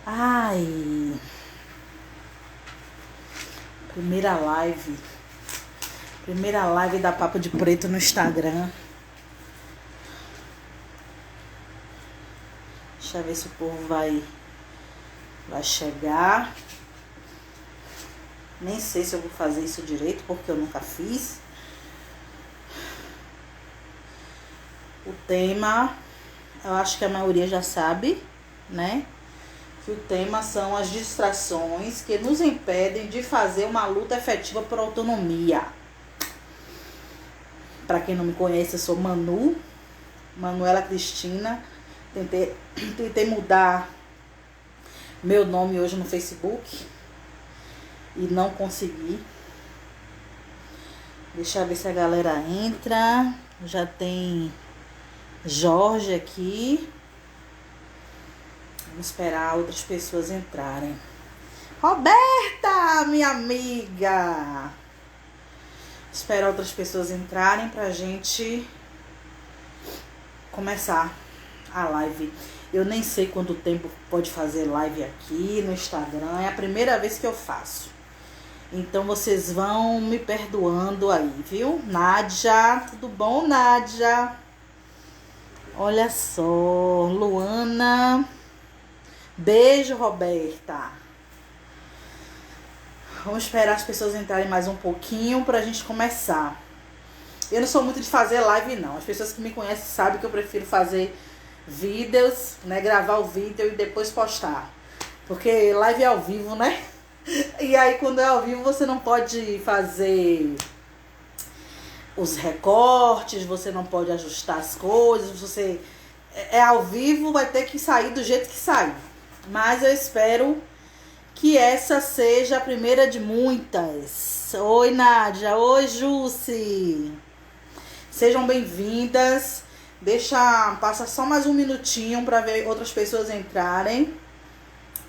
Ai, primeira live. Primeira live da Papo de Preto no Instagram. Deixa eu ver se o povo vai chegar. Nem sei se eu vou fazer isso direito, porque eu nunca fiz. O tema, eu acho que a maioria já sabe, né? Que o tema são as distrações que nos impedem de fazer uma luta efetiva por autonomia. Para quem não me conhece, eu sou Manuela Cristina. Tentei mudar meu nome hoje no Facebook e não consegui. Deixa eu ver se a galera entra. Já tem Jorge aqui. Vamos esperar outras pessoas entrarem. Roberta, minha amiga! Esperar outras pessoas entrarem pra gente começar a live. Eu nem sei quanto tempo pode fazer live aqui no Instagram. É a primeira vez que eu faço. Então vocês vão me perdoando aí, viu? Nádia, tudo bom, Nádia? Olha só, Luana. Beijo, Roberta. Vamos esperar as pessoas entrarem mais um pouquinho pra gente começar. Eu não sou muito de fazer live, não. As pessoas que me conhecem sabem que eu prefiro fazer vídeos, né? Gravar o vídeo e depois postar. Porque live é ao vivo, né? E aí, quando é ao vivo, você não pode fazer os recortes, você não pode ajustar as coisas. Você é ao vivo, vai ter que sair do jeito que sai. Mas eu espero que essa seja a primeira de muitas. Oi, Nádia. Oi, Jussi. Sejam bem-vindas. Passa só mais um minutinho para ver outras pessoas entrarem.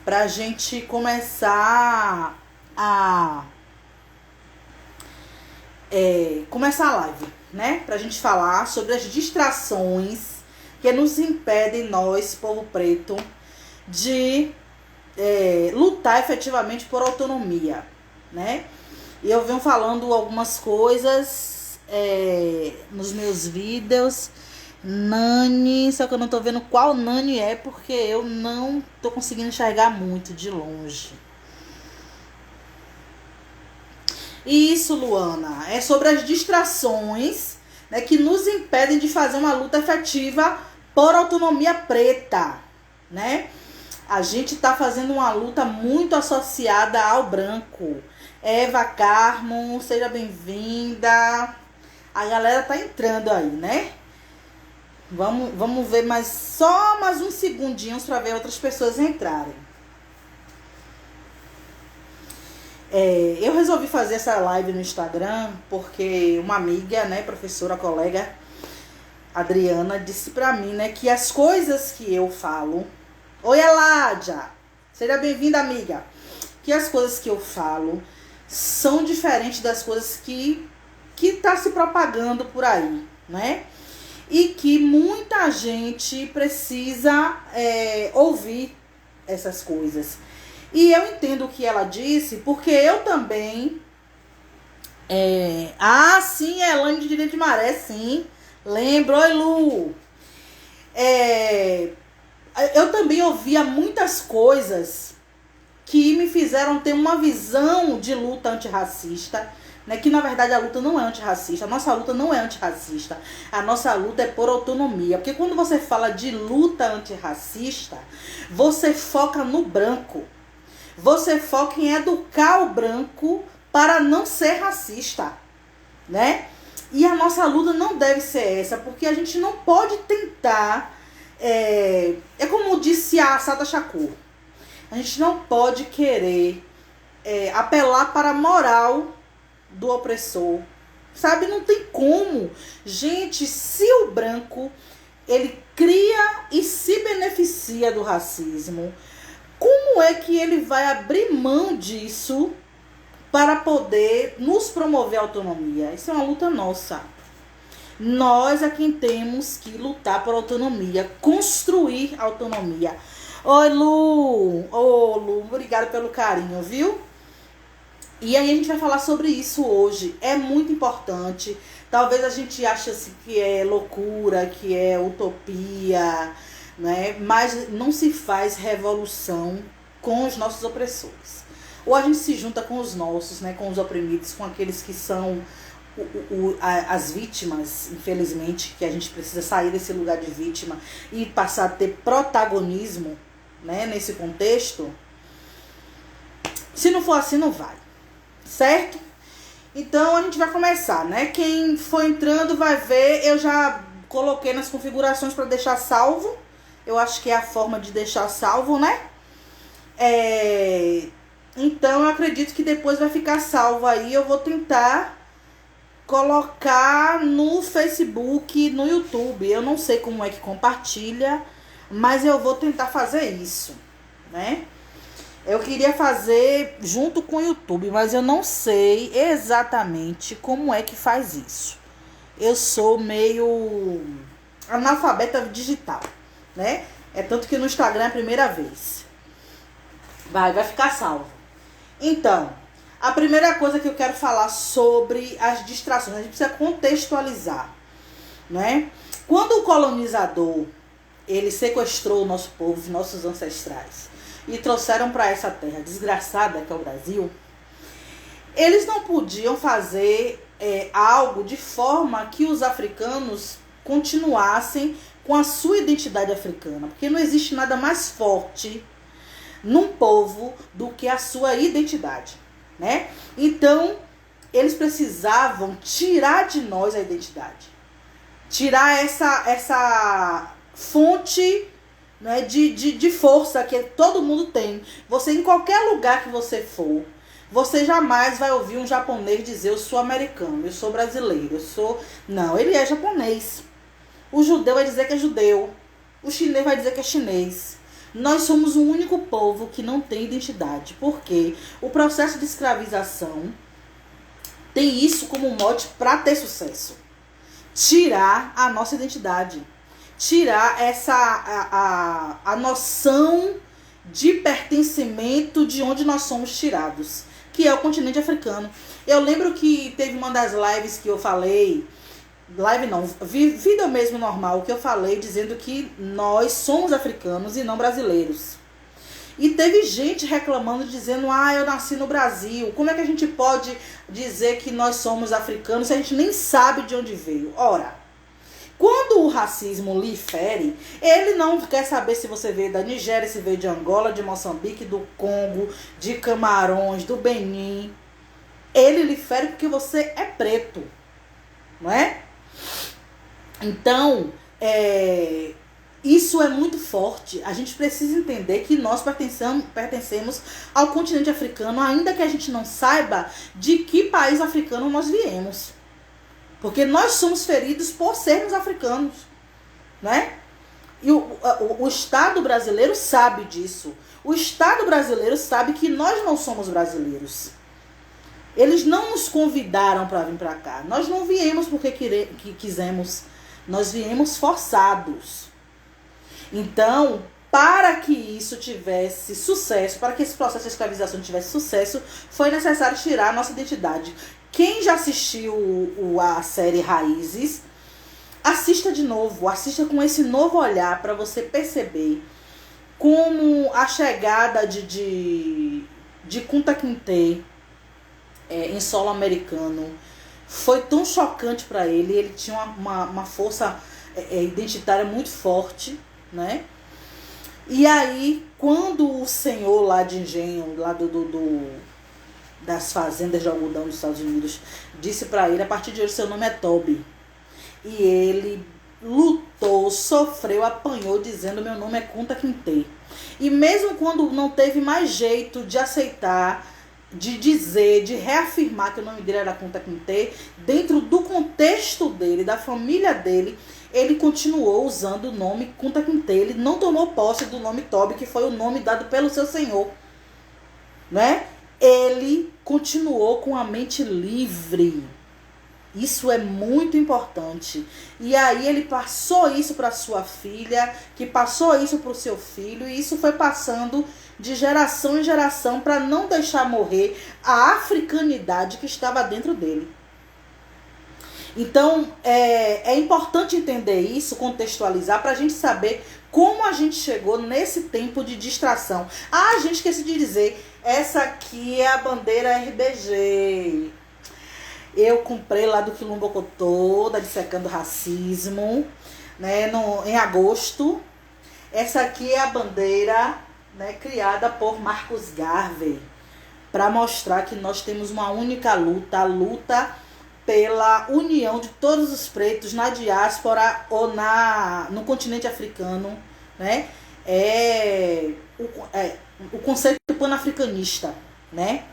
Pra gente começar a live, né? Pra gente falar sobre as distrações que nos impedem, nós, povo preto, de lutar efetivamente por autonomia, né? E eu venho falando algumas coisas nos meus vídeos. Nani, só que eu não tô vendo qual Nani é, porque eu não tô conseguindo enxergar muito de longe. Isso, Luana, é sobre as distrações, né, que nos impedem de fazer uma luta efetiva por autonomia preta, né? A gente tá fazendo uma luta muito associada ao branco. Eva Carmo, seja bem-vinda. A galera tá entrando aí, né? Vamos ver só mais uns segundinhos para ver outras pessoas entrarem. Eu resolvi fazer essa live no Instagram porque uma amiga, né, professora, colega, Adriana, disse pra mim, né, que as coisas que eu falo... Oi, Eládia! Seja bem-vinda, amiga! Que as coisas que eu falo são diferentes das coisas que tá se propagando por aí, né? E que muita gente precisa ouvir essas coisas. E eu entendo o que ela disse, porque eu também... sim, Elane de Direito de Maré, sim. Lembro, oi, Lu. Eu também ouvia muitas coisas que me fizeram ter uma visão de luta antirracista, né, que na verdade a luta não é antirracista, a nossa luta não é antirracista, a nossa luta é por autonomia, porque quando você fala de luta antirracista, você foca no branco, você foca em educar o branco para não ser racista, né? E a nossa luta não deve ser essa, porque a gente não pode tentar, como disse a Assata Shakur, a gente não pode querer apelar para a moral do opressor, sabe? Não tem como. Gente, se o branco ele cria e se beneficia do racismo, como é que ele vai abrir mão disso para poder nos promover a autonomia? Isso é uma luta nossa. Nós é quem temos que lutar por autonomia, construir autonomia. Oi, Lu! Ô, Lu, obrigada pelo carinho, viu? E aí a gente vai falar sobre isso hoje. É muito importante. Talvez a gente ache assim, que é loucura, que é utopia, né? Mas não se faz revolução com os nossos opressores. Ou a gente se junta com os nossos, né? Com os oprimidos, com aqueles que são as vítimas, infelizmente, que a gente precisa sair desse lugar de vítima e passar a ter protagonismo, né? Nesse contexto. Se não for assim, não vai. Certo? Então a gente vai começar, né? Quem for entrando vai ver, eu já coloquei nas configurações para deixar salvo. Eu acho que é a forma de deixar salvo, né? Então eu acredito que depois vai ficar salvo aí. Eu vou tentar colocar no Facebook, no YouTube. Eu não sei como é que compartilha, mas eu vou tentar fazer isso, né? Eu queria fazer junto com o YouTube, mas eu não sei exatamente como é que faz isso. Eu sou meio analfabeta digital, né? É tanto que no Instagram é a primeira vez. Vai ficar salvo. Então, a primeira coisa que eu quero falar sobre as distrações, a gente precisa contextualizar, né? Quando o colonizador, ele sequestrou o nosso povo, nossos ancestrais, e trouxeram para essa terra desgraçada que é o Brasil, eles não podiam fazer algo de forma que os africanos continuassem com a sua identidade africana, porque não existe nada mais forte num povo do que a sua identidade, né? Então, eles precisavam tirar de nós a identidade, tirar essa fonte, né, de força que todo mundo tem. Você, em qualquer lugar que você for, você jamais vai ouvir um japonês dizer eu sou americano, eu sou brasileiro, eu sou... Não, ele é japonês. O judeu vai dizer que é judeu. O chinês vai dizer que é chinês. Nós somos o único povo que não tem identidade, porque o processo de escravização tem isso como mote para ter sucesso. Tirar a nossa identidade. Tirar a noção de pertencimento de onde nós somos tirados, que é o continente africano. Eu lembro que teve uma das lives que eu falei, live não, vida mesmo normal, que eu falei dizendo que nós somos africanos e não brasileiros. E teve gente reclamando, dizendo, eu nasci no Brasil, como é que a gente pode dizer que nós somos africanos se a gente nem sabe de onde veio? Ora, quando o racismo lhe fere, ele não quer saber se você veio da Nigéria, se veio de Angola, de Moçambique, do Congo, de Camarões, do Benin. Ele lhe fere porque você é preto, não é? Então, isso é muito forte. A gente precisa entender que nós pertencemos ao continente africano, ainda que a gente não saiba de que país africano nós viemos. Porque nós somos feridos por sermos africanos, né? E o Estado brasileiro sabe disso. O Estado brasileiro sabe que nós não somos brasileiros. Eles não nos convidaram para vir para cá. Nós não viemos porque quisemos. Nós viemos forçados. Então, para que isso tivesse sucesso, para que esse processo de escravização tivesse sucesso, foi necessário tirar a nossa identidade. Quem já assistiu a série Raízes, assista de novo, assista com esse novo olhar para você perceber como a chegada de Kunta Kinte em solo americano foi tão chocante para ele. Ele tinha uma força identitária muito forte, né? E aí, quando o senhor lá de engenho, lá das fazendas de algodão dos Estados Unidos, disse para ele, a partir de hoje seu nome é Toby. E ele lutou, sofreu, apanhou, dizendo meu nome é Kunta Kinte. E mesmo quando não teve mais jeito de aceitar, de dizer, de reafirmar que o nome dele era Kunta Kinte, dentro do contexto dele, da família dele, ele continuou usando o nome Kunta Kinte. Ele não tomou posse do nome Toby, que foi o nome dado pelo seu senhor, né? Ele continuou com a mente livre. Isso é muito importante. E aí ele passou isso para sua filha, que passou isso para o seu filho, e isso foi passando de geração em geração para não deixar morrer a africanidade que estava dentro dele. Então, é importante entender isso, contextualizar, para a gente saber como a gente chegou nesse tempo de distração. Ah, gente, esqueci de dizer, essa aqui é a bandeira RBG. Eu comprei lá do Quilombo Cotô, da Dissecando Racismo, né, em agosto. Essa aqui é a bandeira, né, criada por Marcus Garvey, para mostrar que nós temos uma única luta, a luta pela união de todos os pretos na diáspora ou no continente africano, né? O conceito panafricanista, né?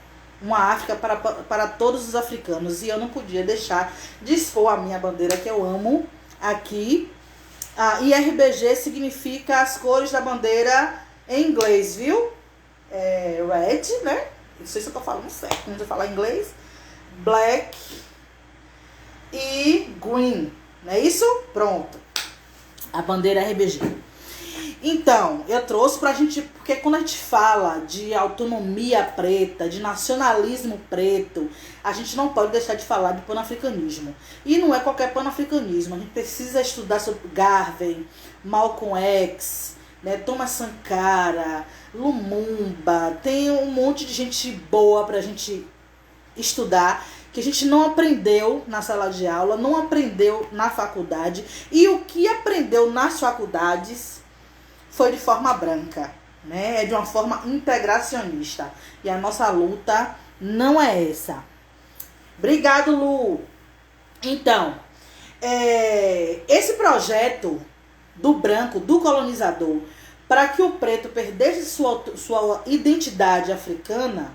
Uma África para todos os africanos. E eu não podia deixar de expor a minha bandeira, que eu amo, aqui. E RBG significa as cores da bandeira em inglês, viu? Red, né? Não sei se eu tô falando certo, não sei falar inglês. Black e green, não é isso? Pronto. A bandeira RBG. Então, eu trouxe pra gente, porque quando a gente fala de autonomia preta, de nacionalismo preto, a gente não pode deixar de falar de panafricanismo. E não é qualquer panafricanismo, a gente precisa estudar sobre Garvey, Malcolm X, né, Thomas Sankara, Lumumba, tem um monte de gente boa pra gente estudar, que a gente não aprendeu na sala de aula, não aprendeu na faculdade, e o que aprendeu nas faculdades foi de forma branca, né? É de uma forma integracionista. E a nossa luta não é essa. Obrigado, Lu. Então, esse projeto do branco, do colonizador, para que o preto perdesse sua identidade africana,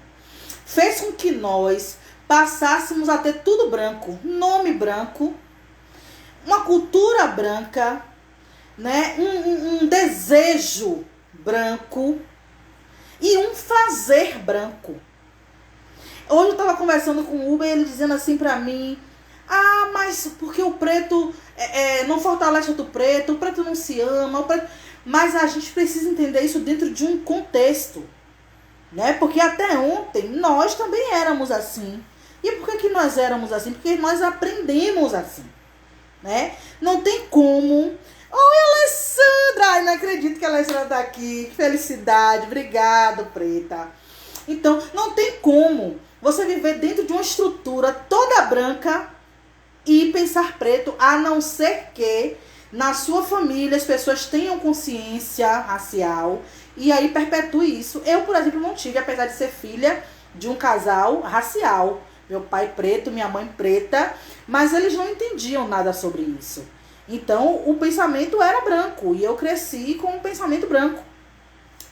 fez com que nós passássemos a ter tudo branco, nome branco, uma cultura branca, né? Um desejo branco e um fazer branco. Hoje eu estava conversando com o Uber, ele dizendo assim pra mim: ah, mas porque o preto não fortalece outro preto, o preto não se ama, mas a gente precisa entender isso dentro de um contexto, né? Porque até ontem nós também éramos assim. E por que nós éramos assim? Porque nós aprendemos assim, né? Não tem como. Oi, Alessandra! Ai, não acredito que a Alessandra está aqui. Que felicidade. Obrigado, preta. Então, não tem como você viver dentro de uma estrutura toda branca e pensar preto, a não ser que na sua família as pessoas tenham consciência racial e aí perpetue isso. Eu, por exemplo, não tive, apesar de ser filha de um casal racial. Meu pai preto, minha mãe preta, mas eles não entendiam nada sobre isso. Então, o pensamento era branco e eu cresci com um pensamento branco,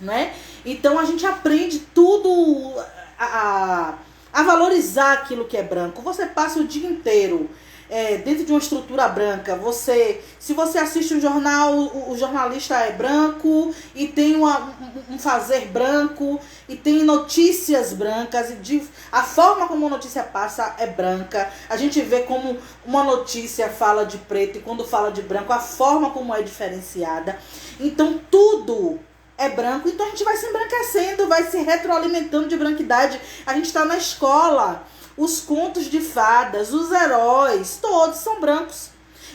né? Então, a gente aprende tudo a valorizar aquilo que é branco. Você passa o dia inteiro dentro de uma estrutura branca. Se você assiste um jornal, o jornalista é branco e tem um fazer branco e tem notícias brancas e a forma como a notícia passa é branca. A gente vê como uma notícia fala de preto e quando fala de branco, a forma como é diferenciada. Então tudo é branco, então a gente vai se embranquecendo, vai se retroalimentando de branquidade. A gente está na escola. Os contos de fadas, os heróis, todos são brancos.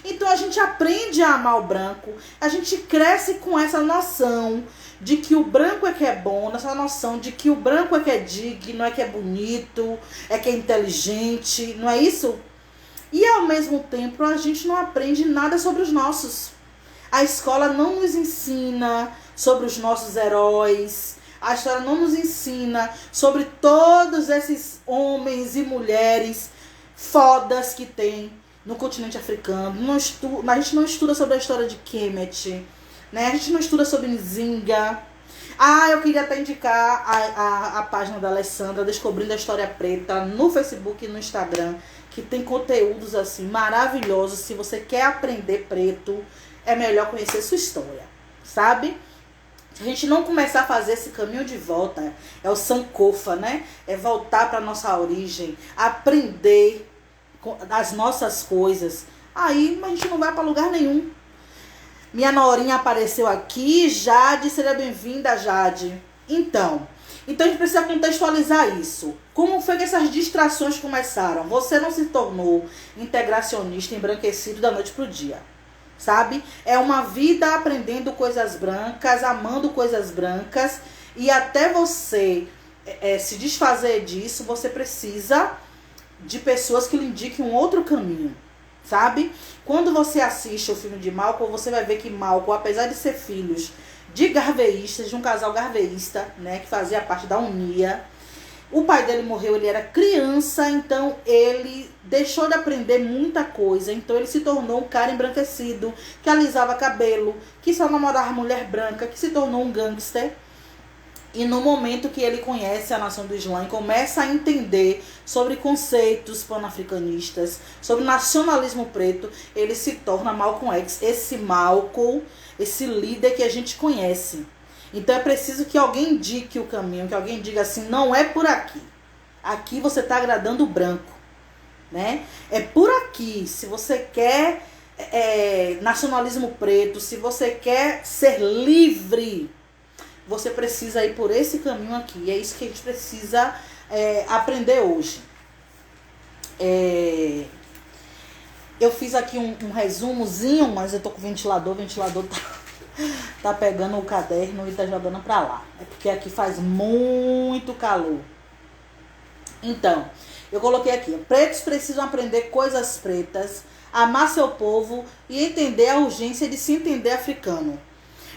Então a gente aprende a amar o branco, a gente cresce com essa noção de que o branco é que é bom, essa noção de que o branco é que é digno, é que é bonito, é que é inteligente, não é isso? E ao mesmo tempo a gente não aprende nada sobre os nossos. A escola não nos ensina sobre os nossos heróis. A história não nos ensina sobre todos esses homens e mulheres fodas que tem no continente africano. A gente não estuda sobre a história de Kemet, né? A gente não estuda sobre Nzinga. Eu queria até indicar a página da Alessandra, Descobrindo a História Preta, no Facebook e no Instagram, que tem conteúdos assim maravilhosos. Se você quer aprender preto, é melhor conhecer sua história, sabe? Se a gente não começar a fazer esse caminho de volta, é o Sankofa, né? É voltar para nossa origem, aprender as nossas coisas, aí a gente não vai para lugar nenhum. Minha norinha apareceu aqui. Jade, seja bem-vinda, Jade. Então a gente precisa contextualizar isso. Como foi que essas distrações começaram? Você não se tornou integracionista embranquecido da noite pro dia, sabe? É uma vida aprendendo coisas brancas, amando coisas brancas, e até você se desfazer disso, você precisa de pessoas que lhe indiquem um outro caminho, sabe? Quando você assiste o filme de Malcolm, você vai ver que Malcolm, apesar de ser filhos de garveístas, de um casal garveísta, né, que fazia parte da Unia, o pai dele morreu, ele era criança, então ele deixou de aprender muita coisa, então ele se tornou um cara embranquecido, que alisava cabelo, que só namorava mulher branca, que se tornou um gangster. E no momento que ele conhece a nação do Islã e começa a entender sobre conceitos panafricanistas, sobre nacionalismo preto, ele se torna Malcolm X, esse Malcolm, esse líder que a gente conhece. Então é preciso que alguém indique o caminho, que alguém diga assim, não é por aqui. Aqui você está agradando o branco, né? É por aqui. Se você quer nacionalismo preto, se você quer ser livre, você precisa ir por esse caminho aqui. E é isso que a gente precisa aprender hoje. Eu fiz aqui um resumozinho, mas eu tô com o ventilador tá pegando o caderno e tá jogando pra lá. É porque aqui faz muito calor. Então, eu coloquei aqui: pretos precisam aprender coisas pretas, amar seu povo e entender a urgência de se entender africano.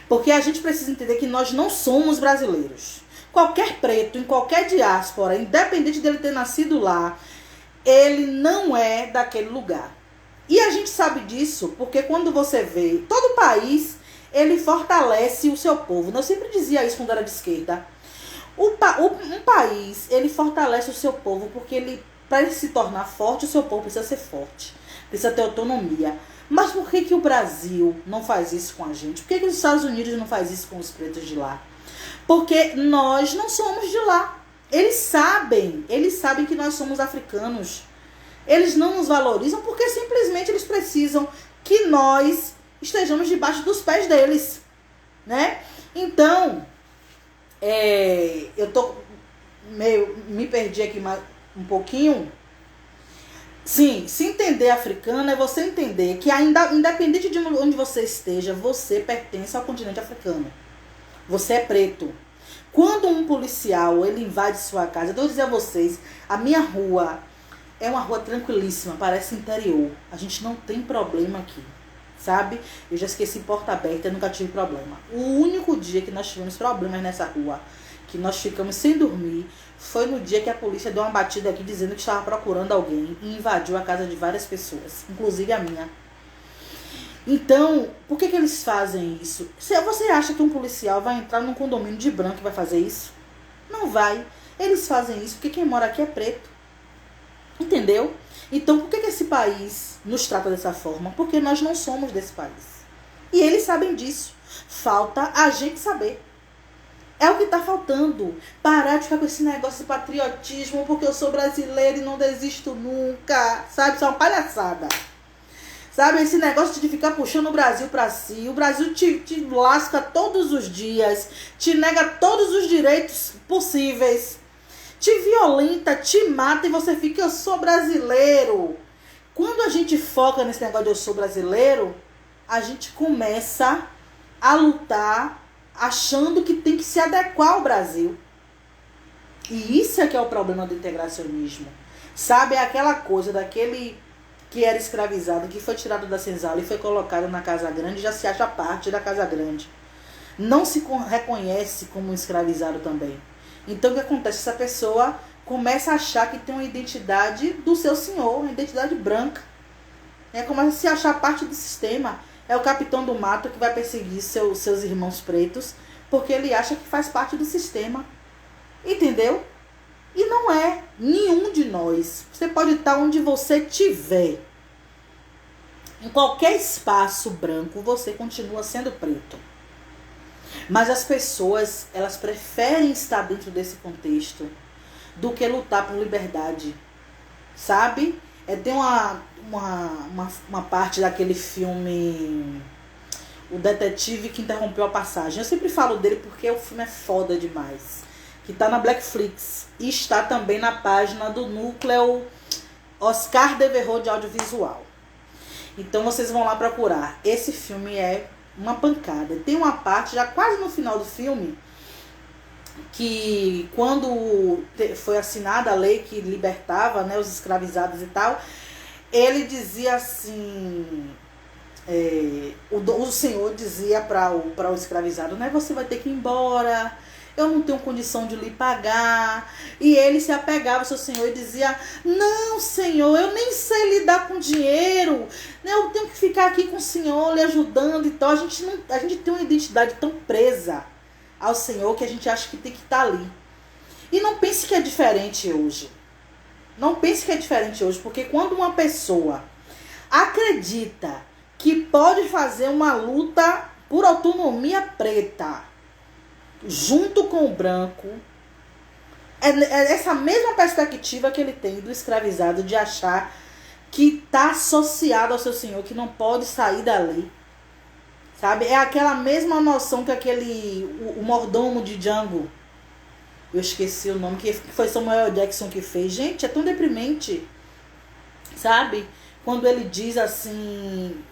Porque a gente precisa entender que nós não somos brasileiros. Qualquer preto, em qualquer diáspora, independente dele ter nascido lá, ele não é daquele lugar. E a gente sabe disso porque quando você vê todo país, ele fortalece o seu povo. Eu sempre dizia isso quando era de esquerda. Um país, ele fortalece o seu povo porque para ele se tornar forte, o seu povo precisa ser forte. Precisa ter autonomia. Mas por que o Brasil não faz isso com a gente? Por que os Estados Unidos não faz isso com os pretos de lá? Porque nós não somos de lá. Eles sabem que nós somos africanos. Eles não nos valorizam porque simplesmente eles precisam que nós estejamos debaixo dos pés deles, né? Então, eu tô me perdi aqui um pouquinho. Sim, se entender africano é você entender que ainda, independente de onde você esteja, você pertence ao continente africano. Você é preto. Quando um policial, ele invade sua casa, eu vou dizer a vocês, a minha rua é uma rua tranquilíssima, parece interior. A gente não tem problema aqui, sabe? Eu já esqueci porta aberta, eu nunca tive problema. O único dia que nós tivemos problemas nessa rua, que nós ficamos sem dormir, foi no dia que a polícia deu uma batida aqui dizendo que estava procurando alguém e invadiu a casa de várias pessoas, inclusive a minha. Então, por que eles fazem isso? Você acha que um policial vai entrar num condomínio de branco e vai fazer isso? Não vai. Eles fazem isso porque quem mora aqui é preto. Entendeu? Então, por que esse país nos trata dessa forma? Porque nós não somos desse país. E eles sabem disso. Falta a gente saber. É o que está faltando. Parar de ficar com esse negócio de patriotismo, porque eu sou brasileiro e não desisto nunca. Sabe? Isso é uma palhaçada. Sabe? Esse negócio de ficar puxando o Brasil para si. O Brasil te lasca todos os dias. Te nega todos os direitos possíveis. Te violenta, te mata e você fica, eu sou brasileiro. Quando a gente foca nesse negócio de eu sou brasileiro, a gente começa a lutar achando que tem que se adequar ao Brasil. E isso é que é o problema do integracionismo. Sabe, é aquela coisa daquele que era escravizado, que foi tirado da senzala e foi colocado na Casa Grande, já se acha parte da Casa Grande. Não se reconhece como um escravizado também. Então o que acontece? Essa pessoa começa a achar que tem uma identidade do seu senhor, uma identidade branca. Começa a se achar parte do sistema. É o capitão do mato que vai perseguir seus irmãos pretos, porque ele acha que faz parte do sistema. Entendeu? E não é nenhum de nós. Você pode estar onde você estiver. Em qualquer espaço branco, você continua sendo preto. Mas as pessoas, elas preferem estar dentro desse contexto do que lutar por liberdade, sabe? Tem uma parte daquele filme, O Detetive que Interrompeu a Passagem. Eu sempre falo dele porque o filme é foda demais. Que tá na Blackflix. E está também na página do Núcleo Oscar Devereux de Audiovisual. Então vocês vão lá procurar. Esse filme é uma pancada. Tem uma parte, já quase no final do filme, que quando foi assinada a lei que libertava, né, os escravizados e tal, ele dizia assim, o senhor dizia para o escravizado, né, você vai ter que ir embora, eu não tenho condição de lhe pagar. E ele se apegava ao seu senhor e dizia, não, senhor, eu nem sei lidar com dinheiro, né, eu tenho que ficar aqui com o senhor lhe ajudando e tal. A gente tem uma identidade tão presa ao Senhor que a gente acha que tem que estar ali. E não pense que é diferente hoje. Não pense que é diferente hoje, porque quando uma pessoa acredita que pode fazer uma luta por autonomia preta junto com o branco, é essa mesma perspectiva que ele tem do escravizado de achar que está associado ao seu senhor, que não pode sair dali. Sabe? É aquela mesma noção que o mordomo de Django. Eu esqueci o nome, que foi Samuel Jackson que fez. Gente, é tão deprimente. Sabe? Quando ele diz assim,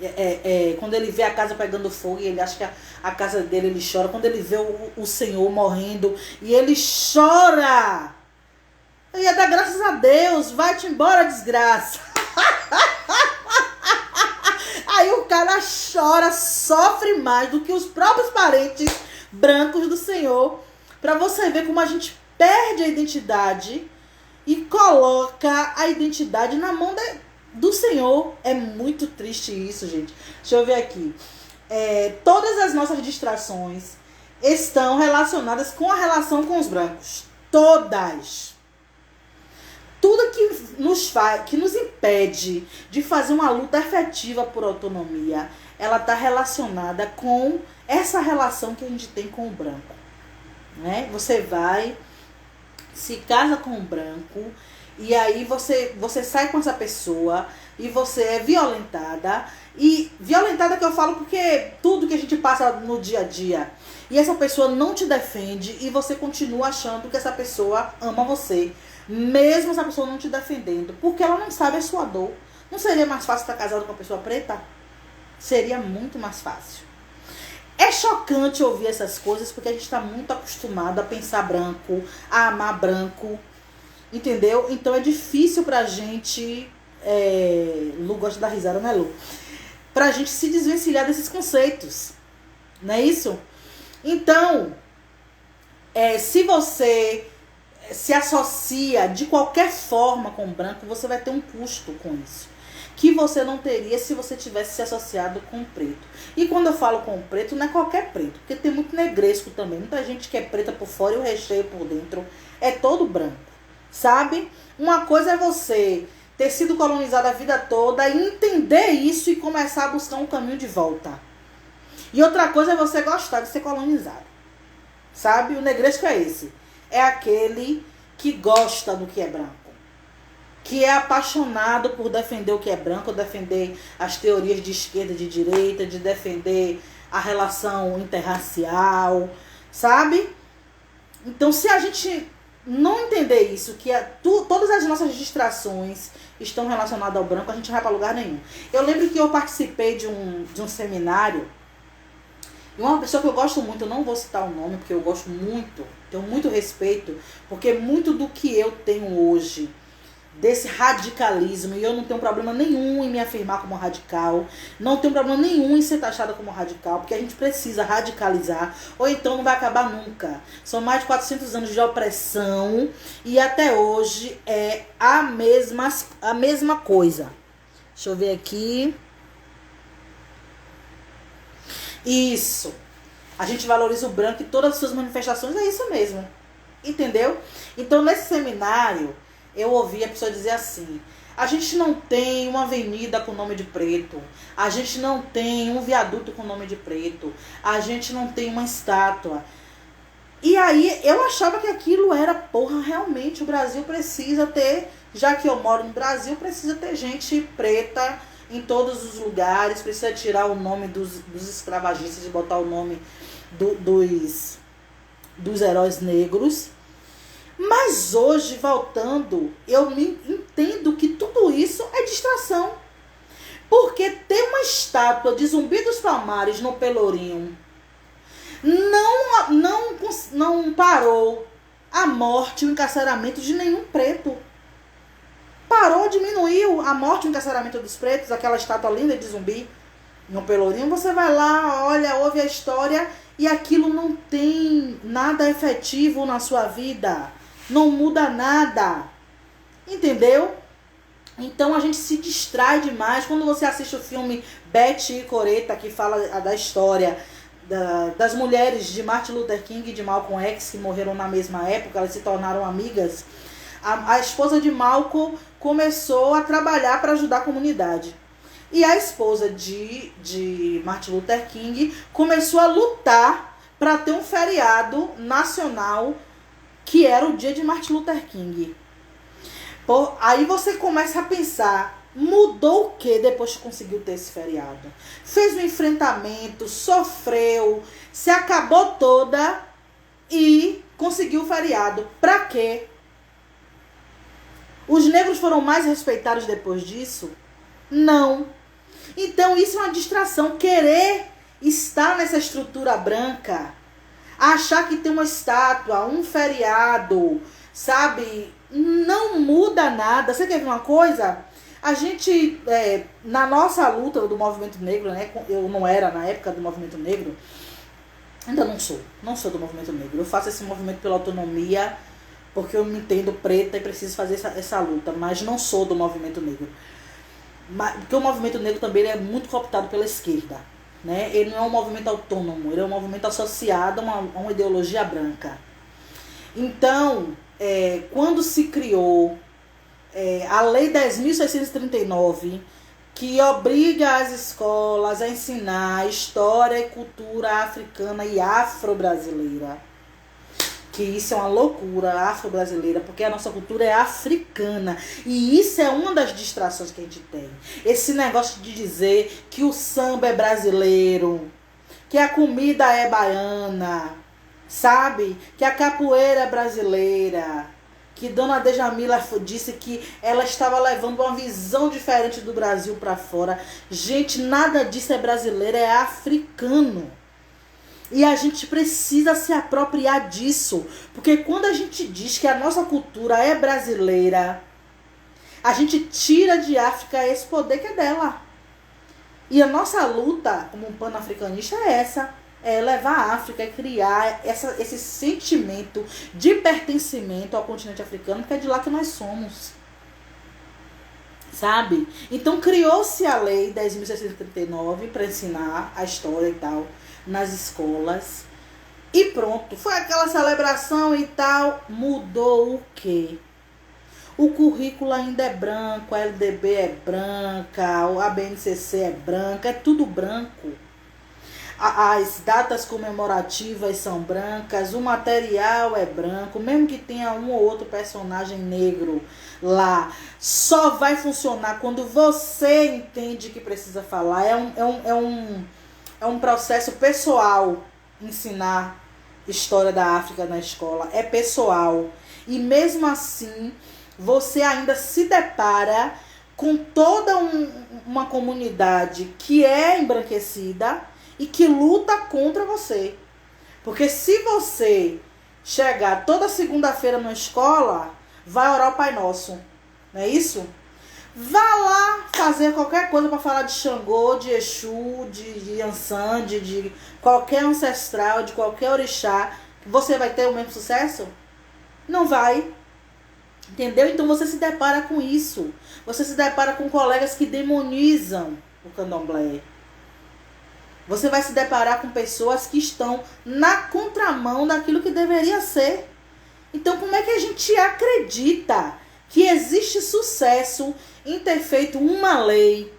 quando ele vê a casa pegando fogo e ele acha que a casa dele, ele chora. Quando ele vê o Senhor morrendo e ele chora. Eu ia dar graças a Deus. Vai-te embora, desgraça. Aí o cara chora, sofre mais do que os próprios parentes brancos do Senhor. Pra você ver como a gente perde a identidade e coloca a identidade na mão do Senhor. É muito triste isso, gente. Deixa eu ver aqui. Todas as nossas distrações estão relacionadas com a relação com os brancos. Todas. Tudo que nos impede de fazer uma luta efetiva por autonomia, ela está relacionada com essa relação que a gente tem com o branco. Né? Você vai, se casa com um branco, e aí você sai com essa pessoa e você é violentada. E violentada que eu falo porque tudo que a gente passa no dia a dia. E essa pessoa não te defende e você continua achando que essa pessoa ama você. Mesmo essa pessoa não te defendendo, porque ela não sabe a sua dor. Não seria mais fácil estar casado com uma pessoa preta? Seria muito mais fácil. É chocante ouvir essas coisas, porque a gente está muito acostumado a pensar branco, a amar branco, entendeu? Então é difícil pra gente, Lu gosta da risada, né, Lu? Pra gente se desvencilhar desses conceitos, não é isso? Então, se você se associa de qualquer forma com o branco, você vai ter um custo com isso, que você não teria se você tivesse se associado com o preto. E quando eu falo com o preto, não é qualquer preto, porque tem muito negresco também, muita gente que é preta por fora e o recheio por dentro é todo branco, sabe? Uma coisa é você ter sido colonizado a vida toda e entender isso e começar a buscar um caminho de volta. E outra coisa é você gostar de ser colonizado, sabe? O negresco é esse. É aquele que gosta do que é branco, que é apaixonado por defender o que é branco, defender as teorias de esquerda e de direita, de defender a relação interracial, sabe? Então, se a gente não entender isso, que todas as nossas distrações estão relacionadas ao branco, a gente não vai para lugar nenhum. Eu lembro que eu participei de um seminário, e uma pessoa que eu gosto muito, eu não vou citar o nome, porque eu gosto muito, tenho muito respeito, porque muito do que eu tenho hoje, desse radicalismo, e eu não tenho problema nenhum em me afirmar como radical, não tenho problema nenhum em ser taxada como radical, porque a gente precisa radicalizar, ou então não vai acabar nunca. São mais de 400 anos de opressão, e até hoje é a mesma coisa. Deixa eu ver aqui. Isso. A gente valoriza o branco e todas as suas manifestações, é isso mesmo. Entendeu? Então, nesse seminário, eu ouvi a pessoa dizer assim: a gente não tem uma avenida com nome de preto, a gente não tem um viaduto com nome de preto, a gente não tem uma estátua. E aí eu achava que aquilo era, porra, realmente o Brasil precisa ter Já que eu moro no Brasil, precisa ter gente preta em todos os lugares, precisa tirar o nome dos escravagistas e botar o nome dos heróis negros. Mas hoje, voltando, eu entendo que tudo isso é distração. Porque ter uma estátua de Zumbi dos Palmares no Pelourinho não parou a morte e o encarceramento de nenhum preto. Parou, diminuiu a morte e o encarceramento dos pretos, aquela estátua linda de Zumbi no Pelourinho. Você vai lá, olha, ouve a história e aquilo não tem nada efetivo na sua vida. Não muda nada. Entendeu? Então a gente se distrai demais. Quando você assiste o filme Betty e Coreta, que fala da história das mulheres de Martin Luther King e de Malcolm X, que morreram na mesma época, elas se tornaram amigas. A esposa de Malcolm começou a trabalhar para ajudar a comunidade. E a esposa de Martin Luther King começou a lutar para ter um feriado nacional, que era o dia de Martin Luther King. Aí você começa a pensar, mudou o que depois que conseguiu ter esse feriado? Fez um enfrentamento, sofreu, se acabou toda e conseguiu o feriado. Pra quê? Os negros foram mais respeitados depois disso? Não. Então isso é uma distração. Querer estar nessa estrutura branca, achar que tem uma estátua, um feriado, sabe? Não muda nada. Você quer ver uma coisa? A gente, na nossa luta do movimento negro, né? Eu não era na época do movimento negro, ainda não sou do movimento negro. Eu faço esse movimento pela autonomia, porque eu me entendo preta e preciso fazer essa luta, mas não sou do movimento negro. Porque o movimento negro também ele é muito cooptado pela esquerda, né? Ele não é um movimento autônomo, ele é um movimento associado a uma ideologia branca. Então, quando se criou a Lei 10.639, que obriga as escolas a ensinar história e cultura africana e afro-brasileira, que isso é uma loucura, afro-brasileira, porque a nossa cultura é africana. E isso é uma das distrações que a gente tem. Esse negócio de dizer que o samba é brasileiro, que a comida é baiana, sabe? Que a capoeira é brasileira, que Dona Djamila disse que ela estava levando uma visão diferente do Brasil para fora. Gente, nada disso é brasileiro, é africano. E a gente precisa se apropriar disso. Porque quando a gente diz que a nossa cultura é brasileira, a gente tira de África esse poder que é dela. E a nossa luta como um panafricanista é essa. É levar a África e criar esse sentimento de pertencimento ao continente africano, porque é de lá que nós somos. Sabe? Então criou-se a Lei 10.639 para ensinar a história e tal nas escolas. E pronto, foi aquela celebração e tal. Mudou o quê? O currículo ainda é branco, a LDB é branca, a BNCC é branca, é tudo branco. As datas comemorativas são brancas, o material é branco, mesmo que tenha um ou outro personagem negro lá, só vai funcionar quando você entende que precisa falar. É um processo pessoal ensinar história da África na escola, é pessoal. E mesmo assim, você ainda se depara com toda uma comunidade que é embranquecida e que luta contra você. Porque se você chegar toda segunda-feira na escola, vai orar o Pai Nosso. Não é isso? Vá lá fazer qualquer coisa para falar de Xangô, de Exu, de Yansan, de qualquer ancestral, de qualquer orixá. Você vai ter o mesmo sucesso? Não vai. Entendeu? Então você se depara com isso. Você se depara com colegas que demonizam o candomblé. Você vai se deparar com pessoas que estão na contramão daquilo que deveria ser. Então, como é que a gente acredita que existe sucesso em ter feito uma lei?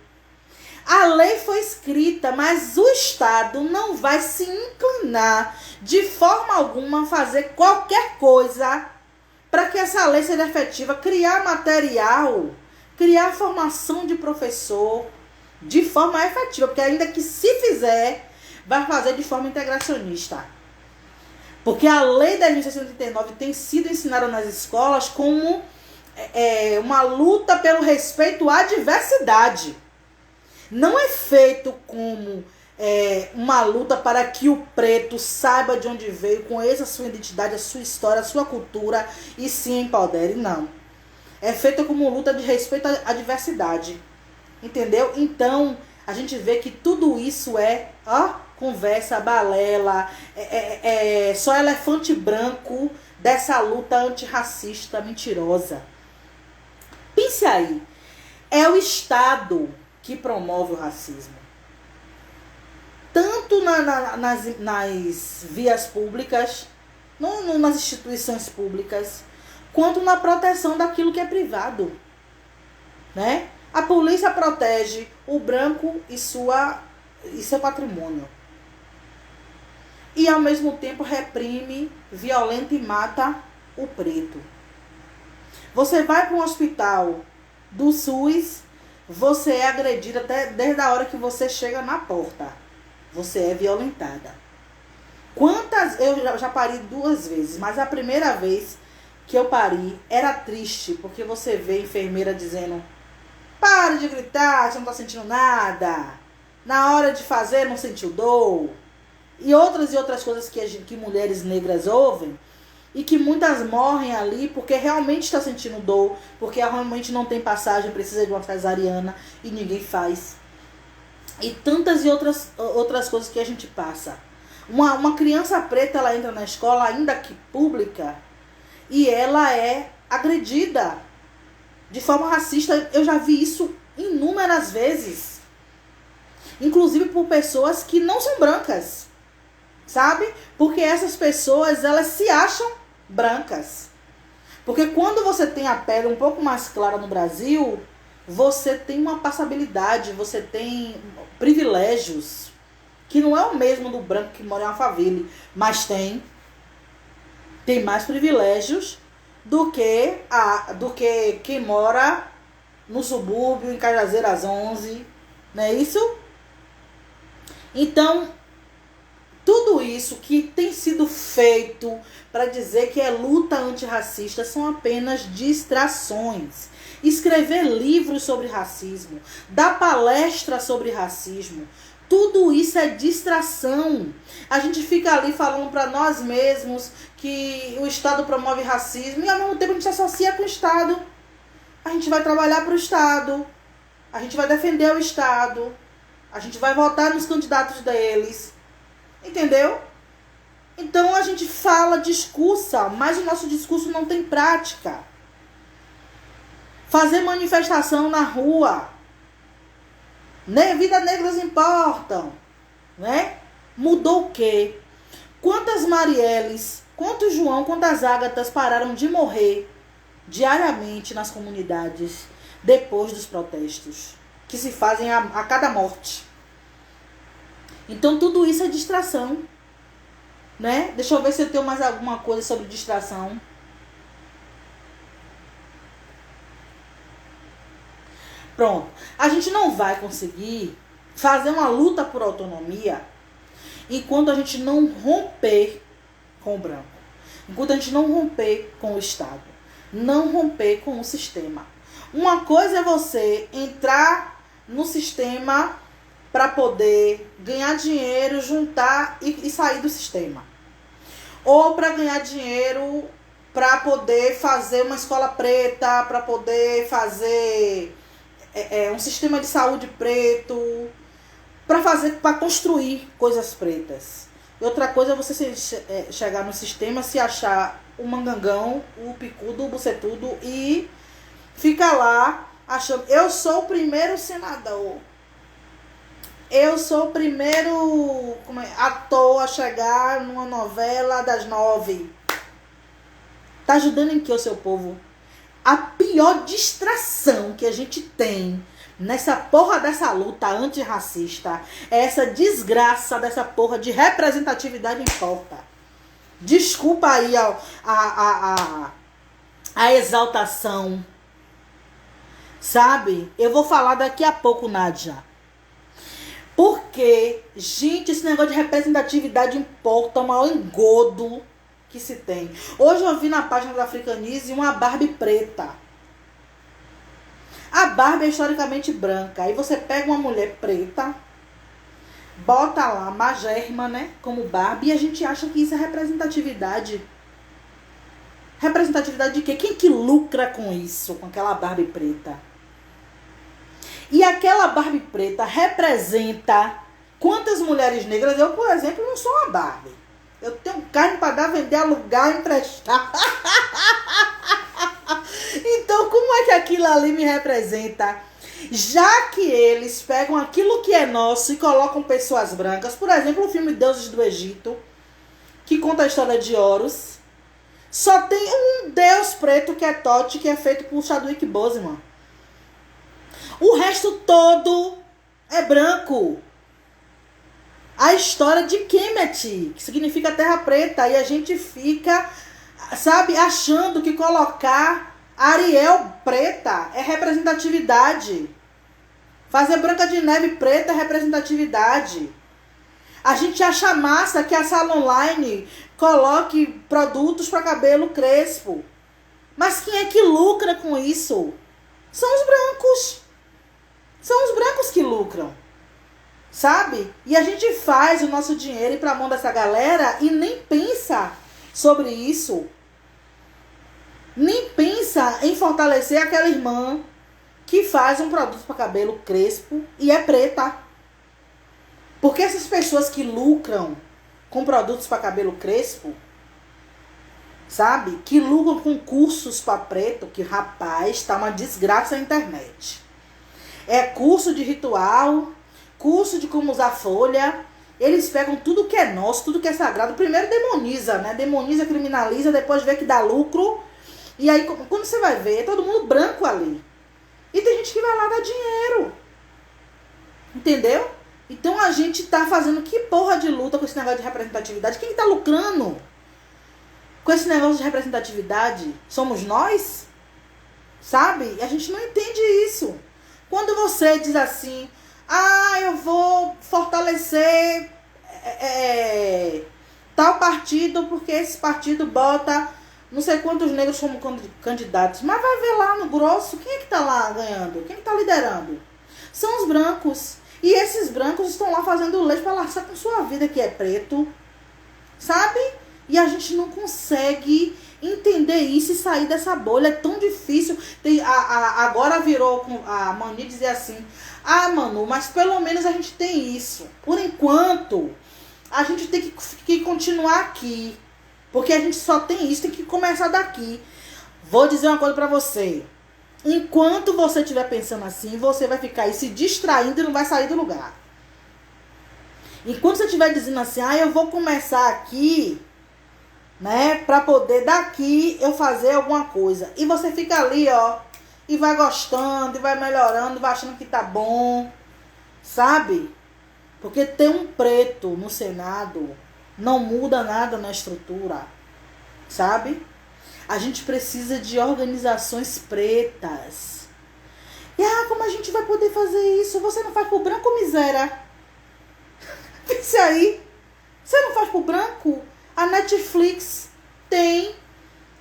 A lei foi escrita, mas o Estado não vai se inclinar de forma alguma a fazer qualquer coisa para que essa lei seja efetiva, criar material, criar formação de professor de forma efetiva, porque ainda que se fizer, vai fazer de forma integracionista. Porque a lei da 10.639 tem sido ensinada nas escolas como uma luta pelo respeito à diversidade. Não é feito como uma luta para que o preto saiba de onde veio, conheça a sua identidade, a sua história, a sua cultura e se empodere. Não. É feito como luta de respeito à diversidade. Entendeu? Então, a gente vê que tudo isso conversa, balela, só elefante branco dessa luta antirracista mentirosa. Pense aí, é o Estado que promove o racismo. Tanto nas vias públicas, nas instituições públicas, quanto na proteção daquilo que é privado. Né? A polícia protege o branco e seu patrimônio. E ao mesmo tempo reprime, violenta e mata o preto. Você vai para um hospital do SUS, você é agredida até desde a hora que você chega na porta. Você é violentada. Eu já pari 2 vezes, mas a primeira vez que eu pari era triste, porque você vê a enfermeira dizendo: "Pare de gritar, você não está sentindo nada. Na hora de fazer, não sentiu dor." E outras coisas que mulheres negras ouvem. E que muitas morrem ali porque realmente está sentindo dor. Porque realmente não tem passagem, precisa de uma cesariana e ninguém faz. E tantas e outras coisas que a gente passa. Uma criança preta, ela entra na escola, ainda que pública, e ela é agredida de forma racista. Eu já vi isso inúmeras vezes. Inclusive por pessoas que não são brancas. Sabe? Porque essas pessoas, elas se acham brancas. Porque quando você tem a pele um pouco mais clara no Brasil, você tem uma passabilidade, você tem privilégios, que não é o mesmo do branco que mora em uma favela, mas tem mais privilégios do que quem mora no subúrbio, em Cajazeiras 11, não é isso? Então, tudo isso que tem sido feito para dizer que é luta antirracista são apenas distrações. Escrever livros sobre racismo, dar palestra sobre racismo, tudo isso é distração. A gente fica ali falando para nós mesmos que o Estado promove racismo e ao mesmo tempo a gente se associa com o Estado. A gente vai trabalhar para o Estado, a gente vai defender o Estado, a gente vai votar nos candidatos deles. Entendeu? Então a gente fala, discursa, mas o nosso discurso não tem prática. Fazer manifestação na rua. Vidas negras importam. Né? Mudou o quê? Quantas Marielles, quantos João, quantas Ágatas pararam de morrer diariamente nas comunidades depois dos protestos que se fazem a cada morte? Então, tudo isso é distração, né? Deixa eu ver se eu tenho mais alguma coisa sobre distração. Pronto. A gente não vai conseguir fazer uma luta por autonomia enquanto a gente não romper com o branco. Enquanto a gente não romper com o Estado. Não romper com o sistema. Uma coisa é você entrar no sistema para poder ganhar dinheiro, juntar e sair do sistema. Ou para ganhar dinheiro para poder fazer uma escola preta, para poder fazer um sistema de saúde preto, para construir coisas pretas. E outra coisa é você chegar no sistema, se achar o mangangão, o picudo, o bucetudo e ficar lá achando: eu sou o primeiro senador. Eu sou o primeiro ator a chegar numa novela das 9. Tá ajudando em que o seu povo? A pior distração que a gente tem nessa porra dessa luta antirracista é essa desgraça dessa porra de representatividade importa. Desculpa aí a exaltação, sabe? Eu vou falar daqui a pouco, Nádia. Porque, gente, esse negócio de representatividade importa, o maior engodo que se tem. Hoje eu vi na página da Africanize uma Barbie preta. A Barbie é historicamente branca. Aí você pega uma mulher preta, bota lá, magérrima, né, como Barbie, e a gente acha que isso é representatividade. Representatividade de quê? Quem que lucra com isso, com aquela Barbie preta? E aquela Barbie preta representa quantas mulheres negras? Eu, por exemplo, não sou uma Barbie. Eu tenho carne para dar, vender, alugar, emprestar. Então, como é que aquilo ali me representa? Já que eles pegam aquilo que é nosso e colocam pessoas brancas, por exemplo, o filme Deuses do Egito, que conta a história de Horus, só tem um deus preto que é Thoth, que é feito por Chadwick Boseman. O resto todo é branco. A história de Kemet, que significa terra preta, e a gente fica, sabe, achando que colocar Ariel preta é representatividade. Fazer Branca de Neve preta é representatividade. A gente acha massa que a Salon Line coloque produtos para cabelo crespo. Mas quem é que lucra com isso? São os brancos. São os brancos que lucram. Sabe? E a gente faz o nosso dinheiro ir para a mão dessa galera e nem pensa sobre isso. Nem pensa em fortalecer aquela irmã que faz um produto para cabelo crespo e é preta. Porque essas pessoas que lucram com produtos para cabelo crespo, sabe? Que lucram com cursos para preto, que rapaz, tá uma desgraça na internet. É curso de ritual, curso de como usar folha. Eles pegam tudo que é nosso, tudo que é sagrado. Primeiro demoniza, né? Demoniza, criminaliza, depois vê que dá lucro. E aí, quando você vai ver, é todo mundo branco ali. E tem gente que vai lá dar dinheiro. Entendeu? Então a gente tá fazendo que porra de luta com esse negócio de representatividade? Quem tá lucrando com esse negócio de representatividade? Somos nós? Sabe? A gente não entende isso. Quando você diz assim, eu vou fortalecer tal partido porque esse partido bota não sei quantos negros como candidatos. Mas vai ver lá no grosso, quem é que tá lá ganhando? Quem é que tá liderando? São os brancos. E esses brancos estão lá fazendo leite para lascar com sua vida, que é preto. Sabe? E a gente não consegue entender isso e sair dessa bolha. É tão difícil. Agora virou a mania dizer assim, Manu, mas pelo menos a gente tem isso. Por enquanto, a gente tem que continuar aqui. Porque a gente só tem isso, tem que começar daqui. Vou dizer uma coisa pra você. Enquanto você estiver pensando assim, você vai ficar aí se distraindo e não vai sair do lugar. Enquanto você estiver dizendo assim, eu vou começar aqui, né, pra poder daqui eu fazer alguma coisa. E você fica ali, e vai gostando, e vai melhorando, vai achando que tá bom, sabe? Porque ter um preto no Senado não muda nada na estrutura, sabe? A gente precisa de organizações pretas. E como a gente vai poder fazer isso? Você não faz pro branco, miséria? Pense aí. Você não faz pro branco? A Netflix tem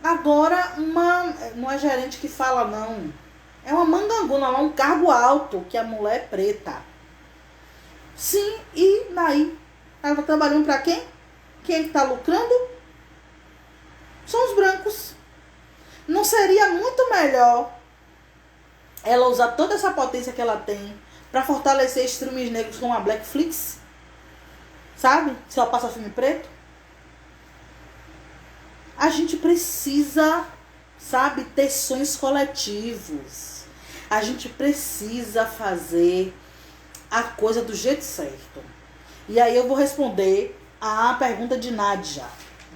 agora não é gerente que fala, não. É uma manganguna lá, um cargo alto, que a mulher é preta. Sim, e daí? Ela tá trabalhando pra quem? Quem é que tá lucrando? São os brancos. Não seria muito melhor ela usar toda essa potência que ela tem para fortalecer streams negros como a Blackflix? Sabe? Se ela passa filme preto? A gente precisa, sabe, ter sonhos coletivos. A gente precisa fazer a coisa do jeito certo. E aí eu vou responder a pergunta de Nádia,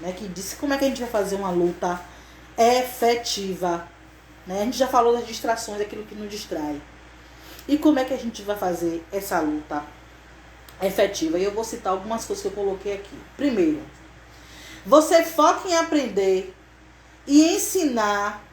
né, que disse como é que a gente vai fazer uma luta efetiva, né? A gente já falou das distrações, aquilo que nos distrai. E como é que a gente vai fazer essa luta efetiva? E eu vou citar algumas coisas que eu coloquei aqui. Primeiro, você foca em aprender e ensinar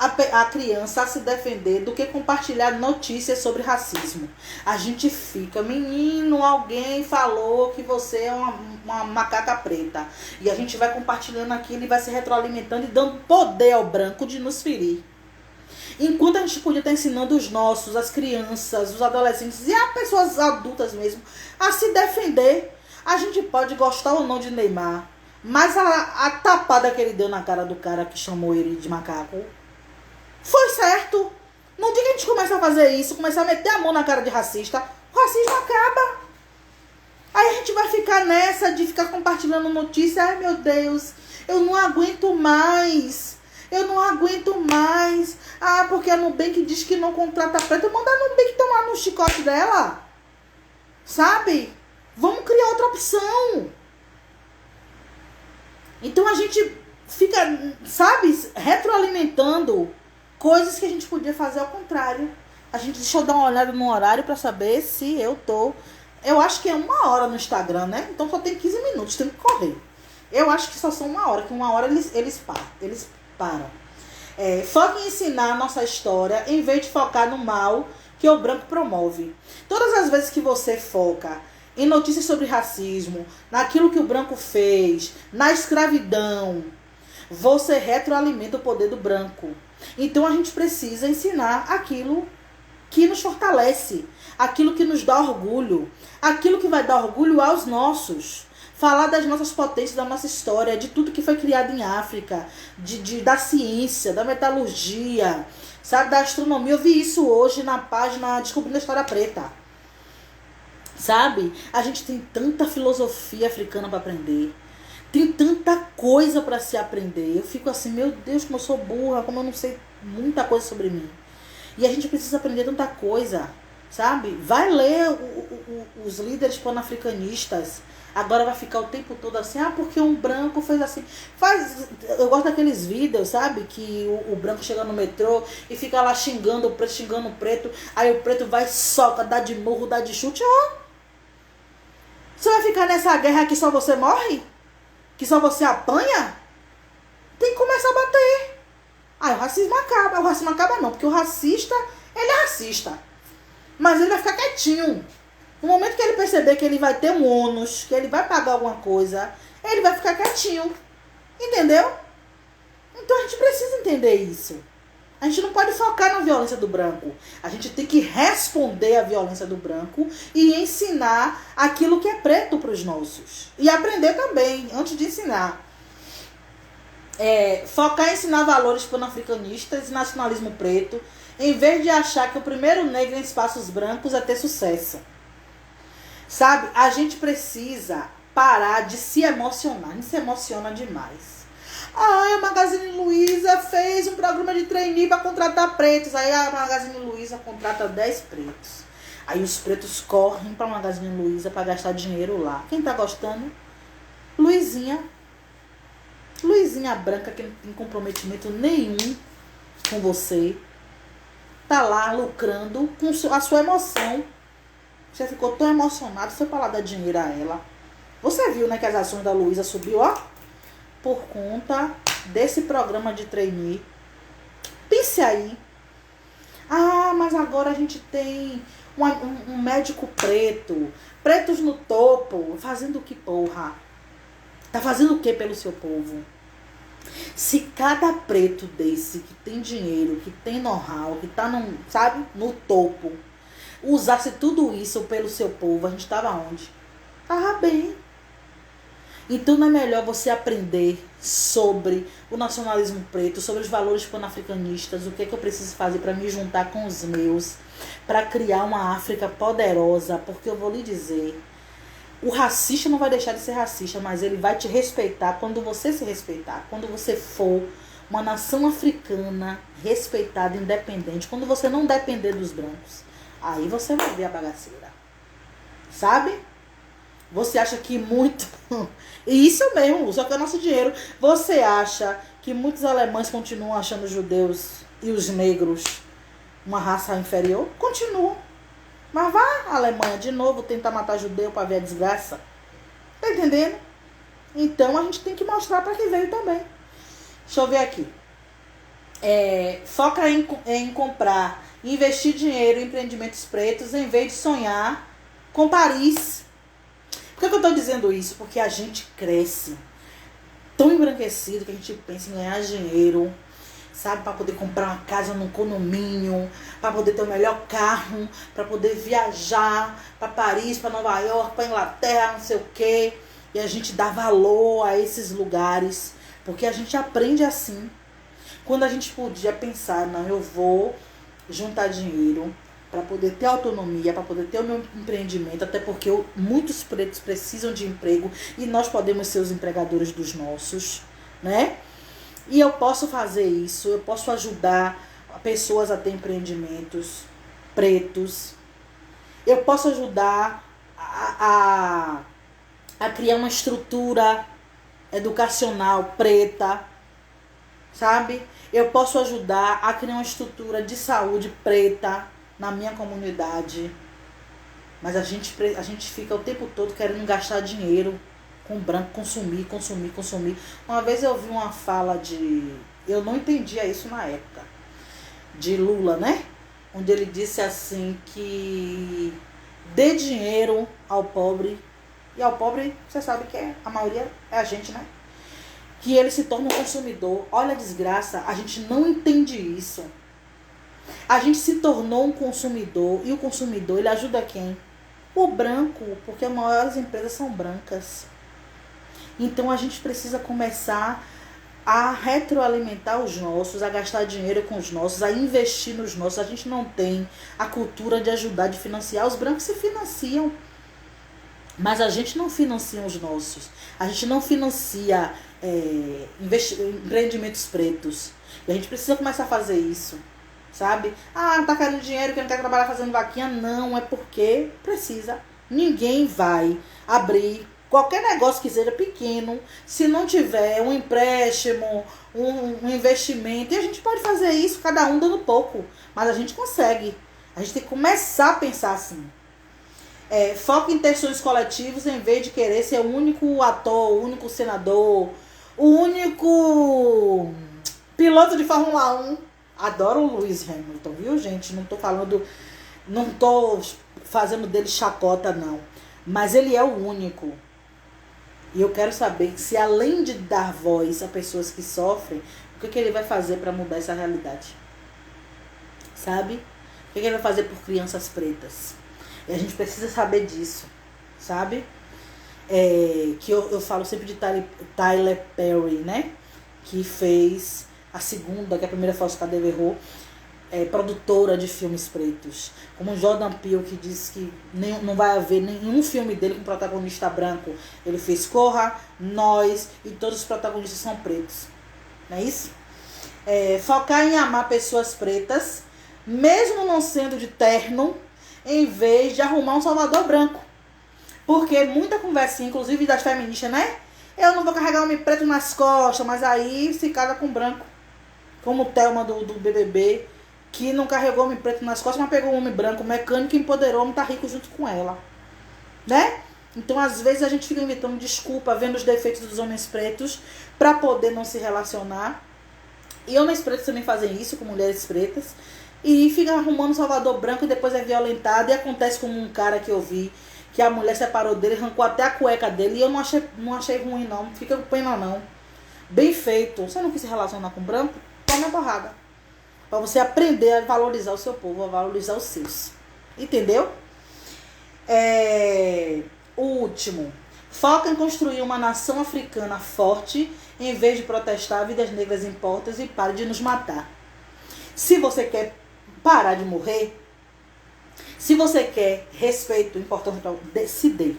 a criança a se defender do que compartilhar notícias sobre racismo. A gente fica, menino, alguém falou que você é uma macaca preta. E a gente vai compartilhando aquilo e vai se retroalimentando e dando poder ao branco de nos ferir. Enquanto a gente podia estar ensinando os nossos, as crianças, os adolescentes e as pessoas adultas mesmo a se defender. A gente pode gostar ou não de Neymar, mas a tapada que ele deu na cara do cara que chamou ele de macaco foi certo. No dia que a gente começa a fazer isso, começar a meter a mão na cara de racista, o racismo acaba. Aí a gente vai ficar nessa de ficar compartilhando notícia. Ai, meu Deus, eu não aguento mais. Eu não aguento mais. Ah, porque a Nubank diz que não contrata preta. Manda a Nubank tomar no chicote dela. Sabe? Vamos criar outra opção. Então a gente fica, sabe, retroalimentando coisas que a gente podia fazer ao contrário. Deixa eu dar uma olhada no horário para saber se eu tô... Eu acho que é 1 hora no Instagram, né? Então só tem 15 minutos, tem que correr. Eu acho que só são 1 hora, que 1 hora eles param. Foca em ensinar a nossa história em vez de focar no mal que o branco promove. Todas as vezes que você foca em notícias sobre racismo, naquilo que o branco fez, na escravidão, você retroalimenta o poder do branco. Então a gente precisa ensinar aquilo que nos fortalece, aquilo que nos dá orgulho, aquilo que vai dar orgulho aos nossos. Falar das nossas potências, da nossa história, de tudo que foi criado em África, da ciência, da metalurgia, sabe, da astronomia. Eu vi isso hoje na página Descobrindo a História Preta. Sabe? A gente tem tanta filosofia africana para aprender. Tem tanta coisa para se aprender. Eu fico assim, meu Deus, como eu sou burra, como eu não sei muita coisa sobre mim. E a gente precisa aprender tanta coisa, sabe? Vai ler os líderes panafricanistas. Agora vai ficar o tempo todo assim, porque um branco fez assim. Eu gosto daqueles vídeos, sabe? Que o branco chega no metrô e fica lá xingando o preto. Aí o preto vai, soca, dá de murro, dá de chute. Você vai ficar nessa guerra que só você morre? Que só você apanha? Tem que começar a bater. Aí o racismo acaba. O racismo acaba não, porque o racista, ele é racista. Mas ele vai ficar quietinho. No momento que ele perceber que ele vai ter um ônus, que ele vai pagar alguma coisa, ele vai ficar quietinho. Entendeu? Então a gente precisa entender isso. A gente não pode focar na violência do branco. A gente tem que responder à violência do branco e ensinar aquilo que é preto para os nossos. E aprender também, antes de ensinar. Focar em ensinar valores panafricanistas e nacionalismo preto, em vez de achar que o primeiro negro em espaços brancos é ter sucesso. Sabe? A gente precisa parar de se emocionar. A gente se emociona demais. A Magazine Luiza fez um programa de trainee para contratar pretos. Aí a Magazine Luiza contrata 10 pretos. Aí os pretos correm para a Magazine Luiza para gastar dinheiro lá. Quem tá gostando? Luizinha. Luizinha branca que não tem comprometimento nenhum com você. Tá lá lucrando com a sua emoção. Você ficou tão emocionado, foi para lá dar dinheiro a ela. Você viu, né, que as ações da Luiza subiu, por conta desse programa de trainee. Pense aí. Mas agora a gente tem um médico preto. Pretos no topo. Fazendo o que, porra? Tá fazendo o que pelo seu povo? Se cada preto desse que tem dinheiro, que tem know-how, que tá no topo, usasse tudo isso pelo seu povo, a gente tava onde? Tava bem. Então não é melhor você aprender sobre o nacionalismo preto, sobre os valores panafricanistas, o que é que eu preciso fazer para me juntar com os meus, para criar uma África poderosa, porque eu vou lhe dizer, o racista não vai deixar de ser racista, mas ele vai te respeitar quando você se respeitar, quando você for uma nação africana respeitada, independente, quando você não depender dos brancos. Aí você vai ver a bagaceira. Sabe? Você acha que muito... Isso mesmo, só que é nosso dinheiro. Você acha que muitos alemães continuam achando os judeus e os negros uma raça inferior? Continuam. Mas vá à Alemanha de novo tentar matar judeu para ver a desgraça. Tá entendendo? Então a gente tem que mostrar para que veio também. Deixa eu ver aqui. Foca em comprar, investir dinheiro em empreendimentos pretos em vez de sonhar com Paris. Por que eu estou dizendo isso? Porque a gente cresce tão embranquecido que a gente pensa em ganhar dinheiro, sabe? Para poder comprar uma casa num condomínio, para poder ter o melhor carro, para poder viajar para Paris, para Nova York, para Inglaterra, não sei o quê. E a gente dá valor a esses lugares, porque a gente aprende assim. Quando a gente podia pensar, não, eu vou juntar dinheiro para poder ter autonomia, para poder ter o meu empreendimento, até porque muitos pretos precisam de emprego e nós podemos ser os empregadores dos nossos, né? E eu posso fazer isso, eu posso ajudar pessoas a ter empreendimentos pretos, eu posso ajudar a criar uma estrutura educacional preta, sabe? Eu posso ajudar a criar uma estrutura de saúde preta na minha comunidade. Mas a gente fica o tempo todo querendo gastar dinheiro com branco, consumir. Uma vez eu vi uma fala eu não entendia isso na época, de Lula, né? Onde ele disse assim que dê dinheiro ao pobre, e ao pobre, você sabe que a maioria é a gente, né? Que ele se torna um consumidor. Olha a desgraça, a gente não entende isso. A gente se tornou um consumidor, e o consumidor, ele ajuda quem? O branco, porque as maiores empresas são brancas. Então a gente precisa começar a retroalimentar os nossos, a gastar dinheiro com os nossos, a investir nos nossos. A gente não tem a cultura de ajudar, de financiar. Os brancos se financiam, mas a gente não financia os nossos. A gente não financia empreendimentos pretos. E a gente precisa começar a fazer isso, sabe? Ah, não tá querendo dinheiro, que não quer trabalhar fazendo vaquinha. Não, é porque precisa. Ninguém vai abrir qualquer negócio que seja pequeno se não tiver um empréstimo, um investimento. E a gente pode fazer isso, cada um dando pouco, mas a gente consegue. A gente tem que começar a pensar assim. Foca em ter sonhos coletivos em vez de querer ser o único ator, o único senador, o único piloto de Fórmula 1. Adoro o Lewis Hamilton, viu, gente? Não tô fazendo dele chacota, não. Mas ele é o único. E eu quero saber se, além de dar voz a pessoas que sofrem, o que ele vai fazer para mudar essa realidade? Sabe? O que ele vai fazer por crianças pretas? E a gente precisa saber disso, sabe? Que eu falo sempre de Tyler Perry, né? Que fez a segunda, que a primeira foi Oscar de Verrou, produtora de filmes pretos. Como Jordan Peele, que disse que não vai haver nenhum filme dele com protagonista branco. Ele fez Corra, Nós, e todos os protagonistas são pretos. Não é isso? Focar em amar pessoas pretas, mesmo não sendo de terno, em vez de arrumar um salvador branco. Porque muita conversinha, inclusive das feministas, né? Eu não vou carregar homem preto nas costas, mas aí se casa com branco. Como Thelma do BBB, que não carregou homem preto nas costas, mas pegou um homem branco, mecânico, e empoderou, não tá rico junto com ela. Né? Então, às vezes, a gente fica inventando desculpa, vendo os defeitos dos homens pretos, pra poder não se relacionar. E homens pretos também fazem isso com mulheres pretas. E fica arrumando um salvador branco e depois é violentado. E acontece como um cara que eu vi, que a mulher separou dele, arrancou até a cueca dele. E eu não achei ruim, não. Não fica com pena, não. Bem feito. Você não quis se relacionar com branco? Toma a porrada. Pra você aprender a valorizar o seu povo, a valorizar os seus. Entendeu? O último. Foca em construir uma nação africana forte, em vez de protestar vidas negras importam, e pare de nos matar. Se você quer parar de morrer, se você quer respeito, importante, se dê.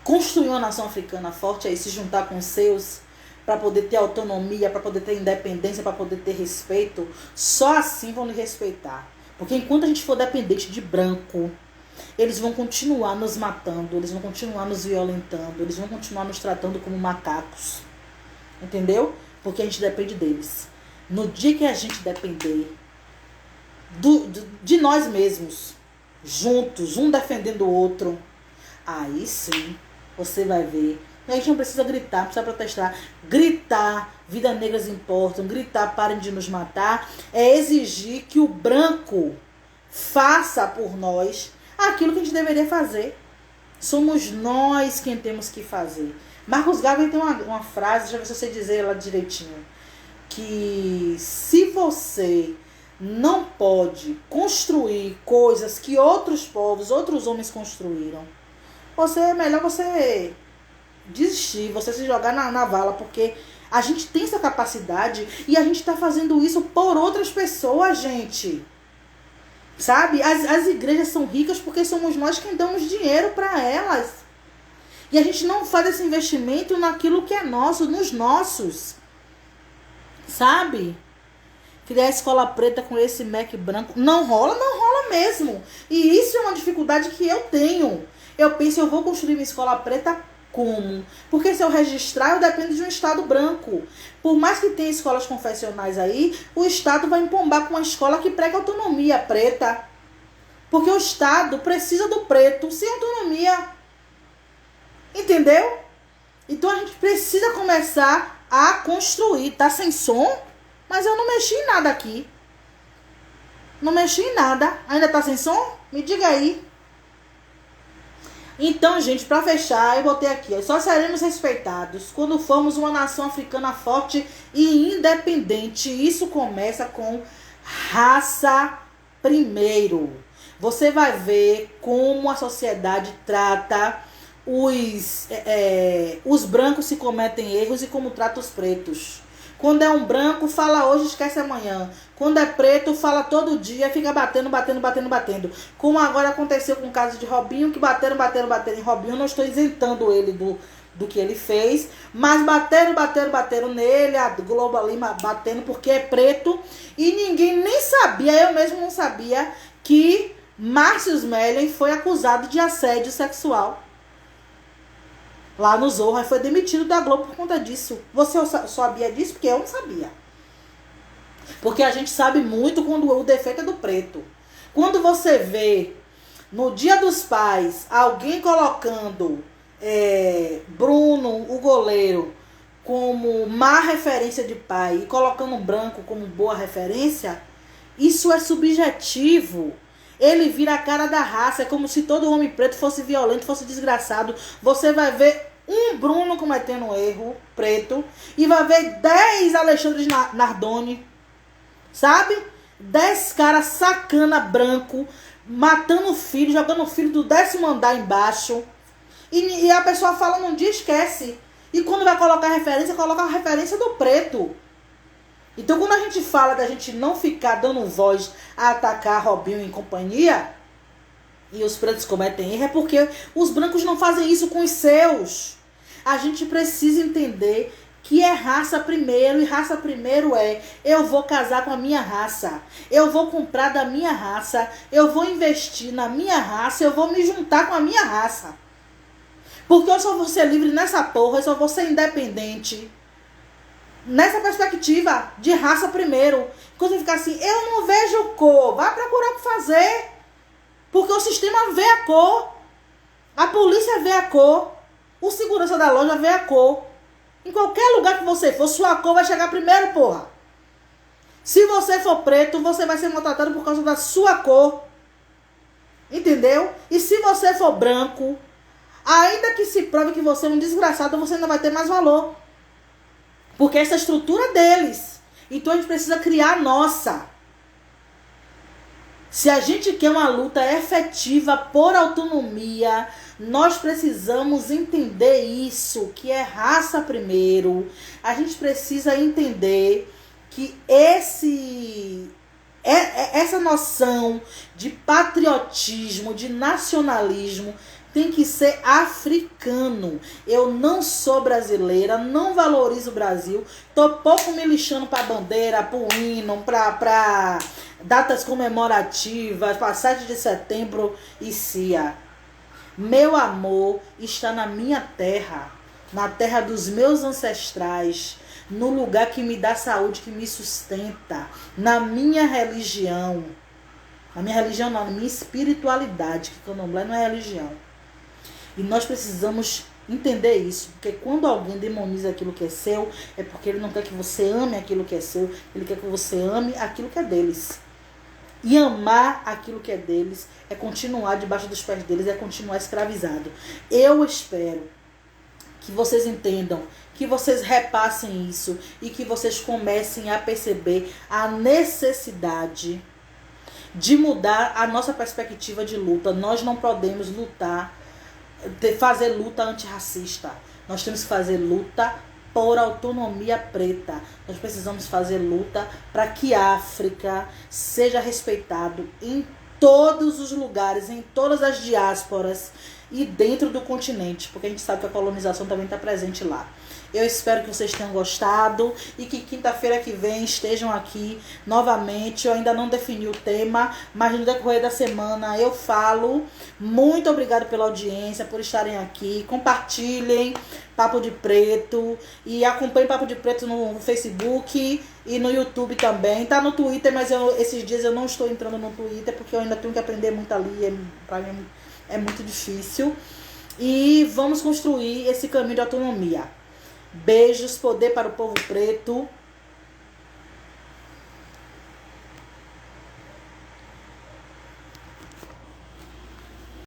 Construir uma nação africana forte é se juntar com os seus, para poder ter autonomia, para poder ter independência, para poder ter respeito. Só assim vão lhe respeitar. Porque enquanto a gente for dependente de branco, eles vão continuar nos matando, eles vão continuar nos violentando, eles vão continuar nos tratando como macacos. Entendeu? Porque a gente depende deles. No dia que a gente depender de nós mesmos, juntos, um defendendo o outro, aí sim você vai ver A gente não precisa gritar, não precisa protestar. Gritar, vidas negras importam, gritar, parem de nos matar, é exigir que o branco faça por nós aquilo que a gente deveria fazer. Somos nós quem temos que fazer. Marcos Garvey tem uma frase, deixa eu ver se eu sei dizer ela direitinho, que se você não pode construir coisas que outros povos, outros homens construíram, é melhor você desistir, você se jogar na vala, porque a gente tem essa capacidade e a gente está fazendo isso por outras pessoas, gente. Sabe? As igrejas são ricas porque somos nós quem damos dinheiro para elas. E a gente não faz esse investimento naquilo que é nosso, nos nossos. Sabe? Criar escola preta com esse MEC branco. Não rola mesmo. E isso é uma dificuldade que eu tenho. Eu penso, eu vou construir minha escola preta como? Porque se eu registrar, eu dependo de um Estado branco. Por mais que tenha escolas confessionais aí, o Estado vai empombar com uma escola que prega autonomia preta. Porque o Estado precisa do preto sem autonomia. Entendeu? Então a gente precisa começar a construir. Tá sem som? Mas eu não mexi em nada aqui. Não mexi em nada. Ainda tá sem som? Me diga aí. Então, gente, para fechar, eu botei aqui, só seremos respeitados quando formos uma nação africana forte e independente. Isso começa com raça primeiro. Você vai ver como a sociedade trata os brancos, se cometem erros, e como trata os pretos. Quando é um branco, fala hoje, esquece amanhã. Quando é preto, fala todo dia, fica batendo. Como agora aconteceu com o caso de Robinho, que bateram em Robinho. Não estou isentando ele do que ele fez, mas bateram nele, a Globo ali batendo porque é preto. E ninguém nem sabia, eu mesmo não sabia, que Márcio Smelling foi acusado de assédio sexual lá no Zorra, e foi demitido da Globo por conta disso. Você sabia disso? Porque eu não sabia. Porque a gente sabe muito quando o defeito é do preto. Quando você vê no Dia dos Pais alguém colocando Bruno, o goleiro, como má referência de pai e colocando branco como boa referência, isso é subjetivo. Ele vira a cara da raça. É como se todo homem preto fosse violento, fosse desgraçado. Você vai ver um Bruno cometendo um erro, preto, e vai ver 10 Alexandre Nardoni, sabe? 10 caras sacana branco, matando o filho, jogando o filho do 10º andar embaixo. E a pessoa fala num dia, esquece. E quando vai colocar referência, coloca a referência do preto. Então, quando a gente fala da gente não ficar dando voz a atacar Robinho e companhia, e os pretos cometem erro, é porque os brancos não fazem isso com os seus. A gente precisa entender que é raça primeiro, e raça primeiro eu vou casar com a minha raça, eu vou comprar da minha raça, eu vou investir na minha raça, eu vou me juntar com a minha raça. Porque eu só vou ser livre nessa porra, eu só vou ser independente nessa perspectiva de raça primeiro. Quando você fica assim, eu não vejo cor, vai procurar o que fazer. Porque o sistema vê a cor, a polícia vê a cor, o segurança da loja vê a cor. Em qualquer lugar que você for, sua cor vai chegar primeiro, porra. Se você for preto, você vai ser maltratado por causa da sua cor. Entendeu? E se você for branco, ainda que se prove que você é um desgraçado, você ainda vai ter mais valor. Porque essa é a estrutura deles. Então a gente precisa criar a nossa. Se a gente quer uma luta efetiva por autonomia, nós precisamos entender isso, que é raça primeiro. A gente precisa entender que essa noção de patriotismo, de nacionalismo, tem que ser africano. Eu não sou brasileira, não valorizo o Brasil. Tô pouco me lixando pra bandeira, pro hino, pra datas comemorativas, pra 7 de setembro e CIA. Meu amor está na minha terra, na terra dos meus ancestrais, no lugar que me dá saúde, que me sustenta, na minha religião. Na minha religião não, na minha espiritualidade, que candomblé não é religião. E nós precisamos Entender isso, porque quando alguém demoniza aquilo que é seu, é porque ele não quer que você ame aquilo que é seu, ele quer que você ame aquilo que é deles. E amar aquilo que é deles é continuar debaixo dos pés deles, é continuar escravizado. Eu espero que vocês entendam, que vocês repassem isso e que vocês comecem a perceber a necessidade de mudar a nossa perspectiva de luta. Nós não podemos fazer luta antirracista. Nós temos que fazer luta por autonomia preta. Nós precisamos fazer luta para que a África seja respeitado em todos os lugares, em todas as diásporas e dentro do continente, porque a gente sabe que a colonização também está presente lá. Eu espero que vocês tenham gostado e que quinta-feira que vem estejam aqui novamente. Eu ainda não defini o tema, mas no decorrer da semana eu falo. Muito obrigada pela audiência, por estarem aqui. Compartilhem Papo de Preto e acompanhem Papo de Preto no Facebook e no YouTube também. Tá no Twitter, mas esses dias eu não estou entrando no Twitter porque eu ainda tenho que aprender muito ali. Pra mim é muito difícil. E vamos construir esse caminho de autonomia. Beijos, poder para o povo preto.